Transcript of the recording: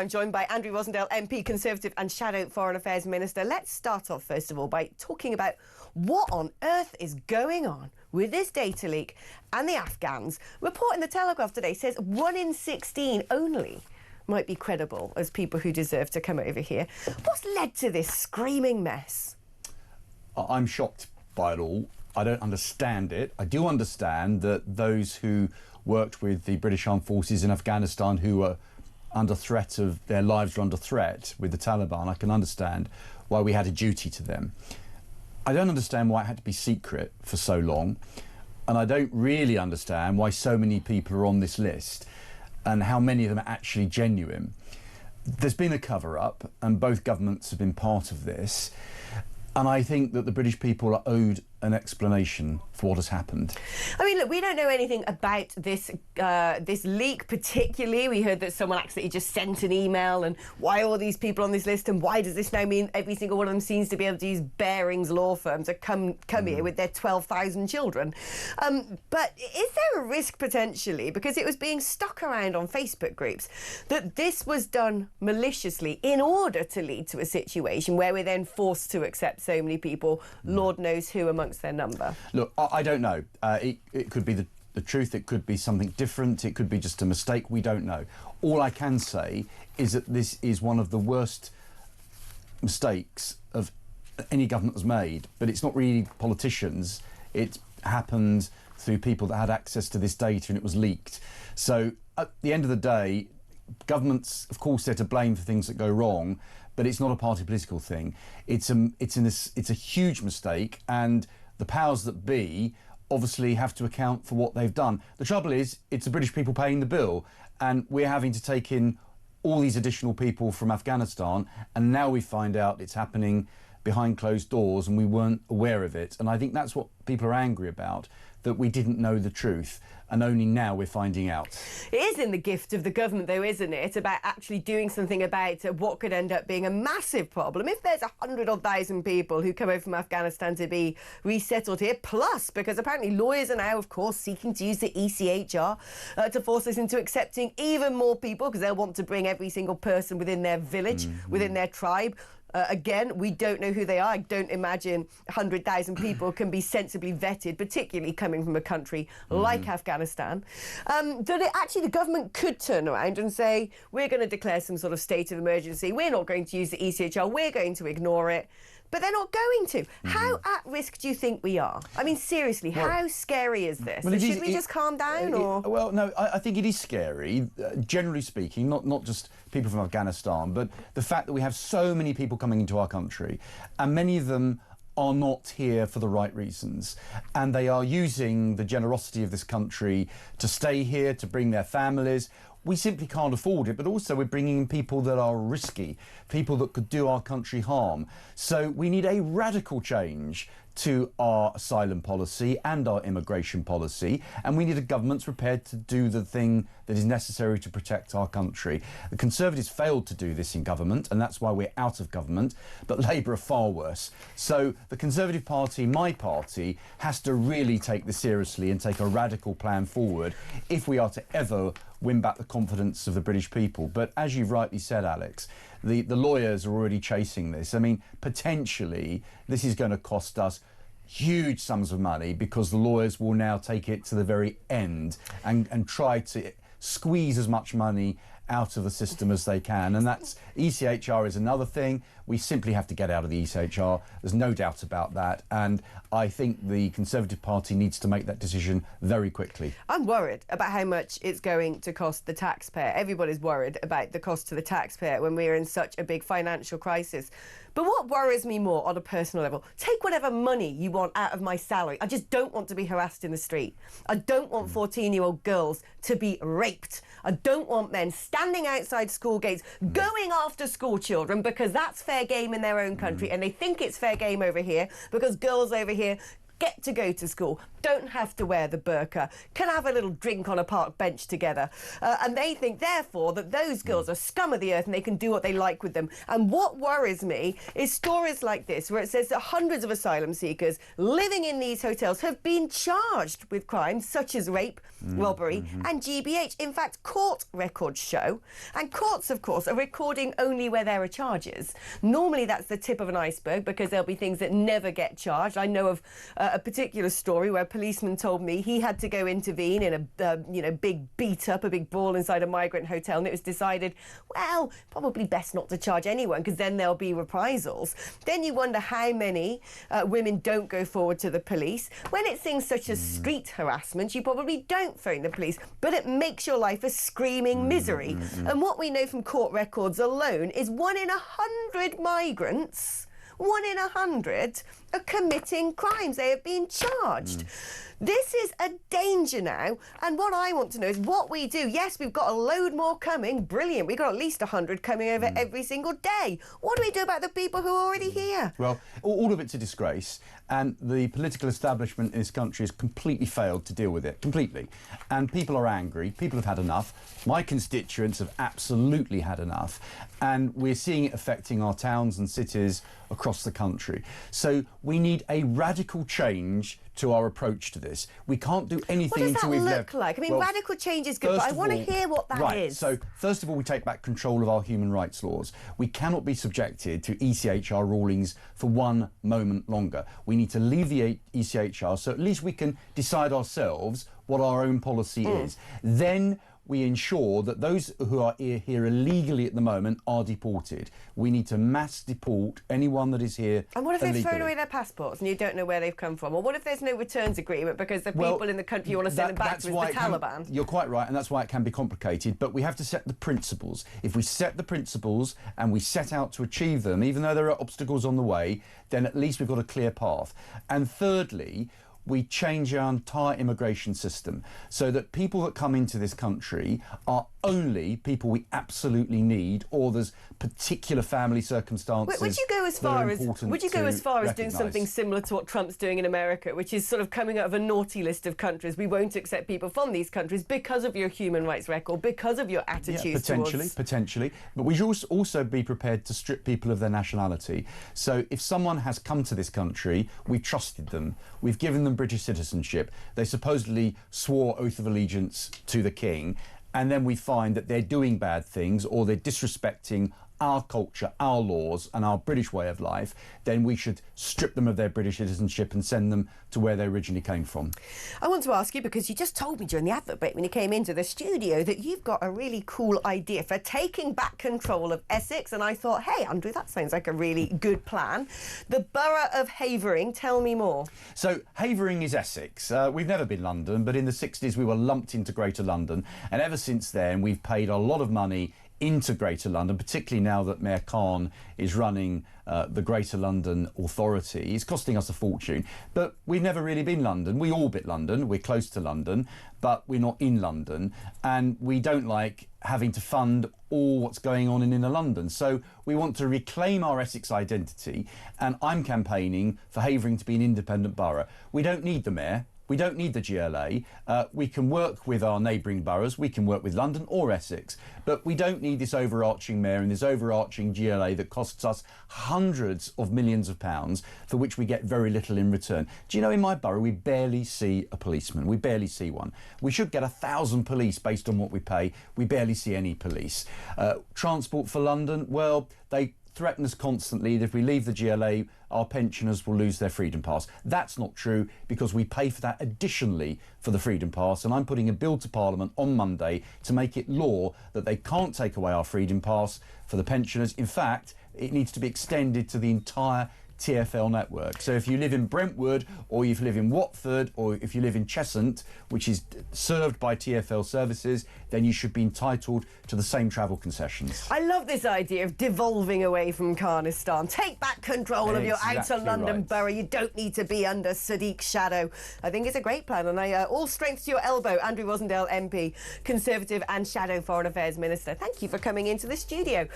I'm joined by Andrew Rosindell MP, Conservative and Shadow Foreign Affairs Minister. Let's start off, first of all, by talking about what on earth is going on with this data leak and the Afghans. Report in the Telegraph today says 1 in 16 only might be credible as people who deserve to come over here. What's led to this screaming mess? I'm shocked by it all. I don't understand it. I do understand that those who worked with the British Armed Forces in Afghanistan who were under threat of their lives were under threat with the Taliban, I can understand why we had a duty to them. I don't understand why it had to be secret for so long, and I don't really understand why so many people are on this list and how many of them are actually genuine. There's been a cover-up and both governments have been part of this, and I think that the British people are owed an explanation for what has happened. I mean, look, we don't know anything about this this leak particularly. We heard that someone accidentally just sent an email, and why are all these people on this list, and why does this now mean every single one of them seems to be able to use Barings law firm to come here with their 12,000 children? But is there a risk potentially, because it was being stuck around on Facebook groups, that this was done maliciously in order to lead to a situation where we're then forced to accept so many people, Lord knows who amongst their number? Look, I don't know. It could be the truth, it could be something different, it could be just a mistake, we don't know. All I can say is that this is one of the worst mistakes of any government has made, but it's not really politicians. It happened through people that had access to this data and it was leaked. So at the end of the day, governments, of course, they're to blame for things that go wrong, but it's not a party political thing. It's a huge mistake, and the powers that be obviously have to account for what they've done. The trouble is, it's the British people paying the bill, and we're having to take in all these additional people from Afghanistan, and now we find out it's happening behind closed doors and we weren't aware of it. And I think that's what people are angry about, that we didn't know the truth, and only now we're finding out. It is in the gift of the government, though, isn't it, about actually doing something about what could end up being a massive problem. If there's 100,000 people who come over from Afghanistan to be resettled here, plus, because apparently lawyers are now, of course, seeking to use the ECHR to force us into accepting even more people, because they'll want to bring every single person within their village, within their tribe. Again, we don't know who they are. I don't imagine 100,000 people can be sensibly vetted, particularly coming from a country like Afghanistan. That actually the government could turn around and say, we're going to declare some sort of state of emergency. We're not going to use the ECHR. We're going to ignore it. But they're not going to. How at risk do you think we are? I mean, seriously, how scary is this? Well, should we just calm down? Or? Well, no, I think it is scary, generally speaking, not just people from Afghanistan, but the fact that we have so many people coming into our country, and many of them are not here for the right reasons, and they are using the generosity of this country to stay here, to bring their families. We simply can't afford it, but also we're bringing in people that are risky, people that could do our country harm. So we need a radical change to our asylum policy and our immigration policy, and we need a government prepared to do the thing that is necessary to protect our country. The Conservatives failed to do this in government, and that's why we're out of government, but Labour are far worse. So the Conservative Party, my party, has to really take this seriously and take a radical plan forward if we are to ever win back the confidence of the British people. But as you've rightly said, Alex, the lawyers are already chasing this. I mean, potentially this is going to cost us huge sums of money, because the lawyers will now take it to the very end and try to squeeze as much money out of the system as they can. And that's ECHR is another thing. We simply have to get out of the ECHR. There's no doubt about that. And I think the Conservative Party needs to make that decision very quickly. I'm worried about how much it's going to cost the taxpayer. Everybody's worried about the cost to the taxpayer when we're in such a big financial crisis. But what worries me more on a personal level, take whatever money you want out of my salary. I just don't want to be harassed in the street. I don't want 14-year-old girls to be raped. I don't want men standing outside school gates going after school children because that's fair game in their own country, and they think it's fair game over here because girls over here get to go to school, don't have to wear the burqa, can have a little drink on a park bench together. And they think, therefore, that those girls are scum of the earth and they can do what they like with them. And what worries me is stories like this, where it says that hundreds of asylum seekers living in these hotels have been charged with crimes such as rape, robbery and GBH. In fact, court records show, and courts, of course, are recording only where there are charges. Normally that's the tip of an iceberg, because there'll be things that never get charged. I know of a particular story where a policeman told me he had to go intervene in a big beat-up, a big brawl inside a migrant hotel, and it was decided, well, probably best not to charge anyone, because then there'll be reprisals. Then you wonder how many women don't go forward to the police. When it's things such as street harassment, you probably don't phone the police, but it makes your life a screaming misery. And what we know from court records alone is 1 in 100 migrants, 1 in 100, are committing crimes. They have been charged. This is a danger now, and what I want to know is what we do. Yes, we've got a load more coming. Brilliant. We've got at least 100 coming over every single day. What do we do about the people who are already here? Well, all of it's a disgrace, and the political establishment in this country has completely failed to deal with it, completely. And people are angry. People have had enough. My constituents have absolutely had enough, and we're seeing it affecting our towns and cities across the country. So we need a radical change to our approach to this. We can't do anything until we've What does that look like? I mean, radical change is good, but I want to hear what that is. So, first of all, we take back control of our human rights laws. We cannot be subjected to ECHR rulings for one moment longer. We need to leave the ECHR so at least we can decide ourselves what our own policy is. Then we ensure that those who are here illegally at the moment are deported. We need to mass deport anyone that is here And what if illegally. they've thrown away their passports and you don't know where they've come from? Or what if there's no returns agreement because the people in the country you want to send them back to is the Taliban? You're quite right, and that's why it can be complicated, but we have to set the principles. If we set the principles and we set out to achieve them, even though there are obstacles on the way, then at least we've got a clear path. And thirdly, we change our entire immigration system so that people that come into this country are only people we absolutely need, or there's particular family circumstances. Would you go as far as doing something similar to what Trump's doing in America, which is sort of coming out of a naughty list of countries? We won't accept people from these countries because of your human rights record, because of your attitudes potentially. But we should also be prepared to strip people of their nationality. So if someone has come to this country, we've trusted them, we've given them British citizenship, they supposedly swore oath of allegiance to the King, and then we find that they're doing bad things or they're disrespecting our culture, our laws and our British way of life, then we should strip them of their British citizenship and send them to where they originally came from. I want to ask you, because you just told me during the advert break when you came into the studio that you've got a really cool idea for taking back control of Essex, and I thought, hey, Andrew, that sounds like a really good plan. The borough of Havering, tell me more. So Havering is Essex. We've never been London, but in the 60s we were lumped into Greater London, and ever since then we've paid a lot of money into Greater London, particularly now that Mayor Khan is running the Greater London Authority. It's costing us a fortune, but we've never really been London. We orbit London, we're close to London, but we're not in London, and we don't like having to fund all what's going on in inner London. So we want to reclaim our Essex identity, and I'm campaigning for Havering to be an independent borough. We don't need the mayor. We don't need the GLA. We can work with our neighbouring boroughs. We can work with London or Essex. But we don't need this overarching mayor and this overarching GLA that costs us hundreds of millions of pounds for which we get very little in return. Do you know, in my borough, we barely see a policeman. We barely see one. We should get 1,000 police based on what we pay. We barely see any police. Transport for London, well, they threaten us constantly that if we leave the GLA, our pensioners will lose their Freedom Pass. That's not true, because we pay for that additionally for the Freedom Pass, and I'm putting a bill to Parliament on Monday to make it law that they can't take away our Freedom Pass for the pensioners. In fact, it needs to be extended to the entire TfL network. So if you live in Brentwood, or if you live in Watford, or if you live in Cheshunt, which is served by TfL services, then you should be entitled to the same travel concessions. I love this idea of devolving away from Khanistan. Take back control of your outer London borough. You don't need to be under Sadiq's shadow. I think it's a great plan, and all strength to your elbow, Andrew Rosindell MP, Conservative and Shadow Foreign Affairs Minister. Thank you for coming into the studio.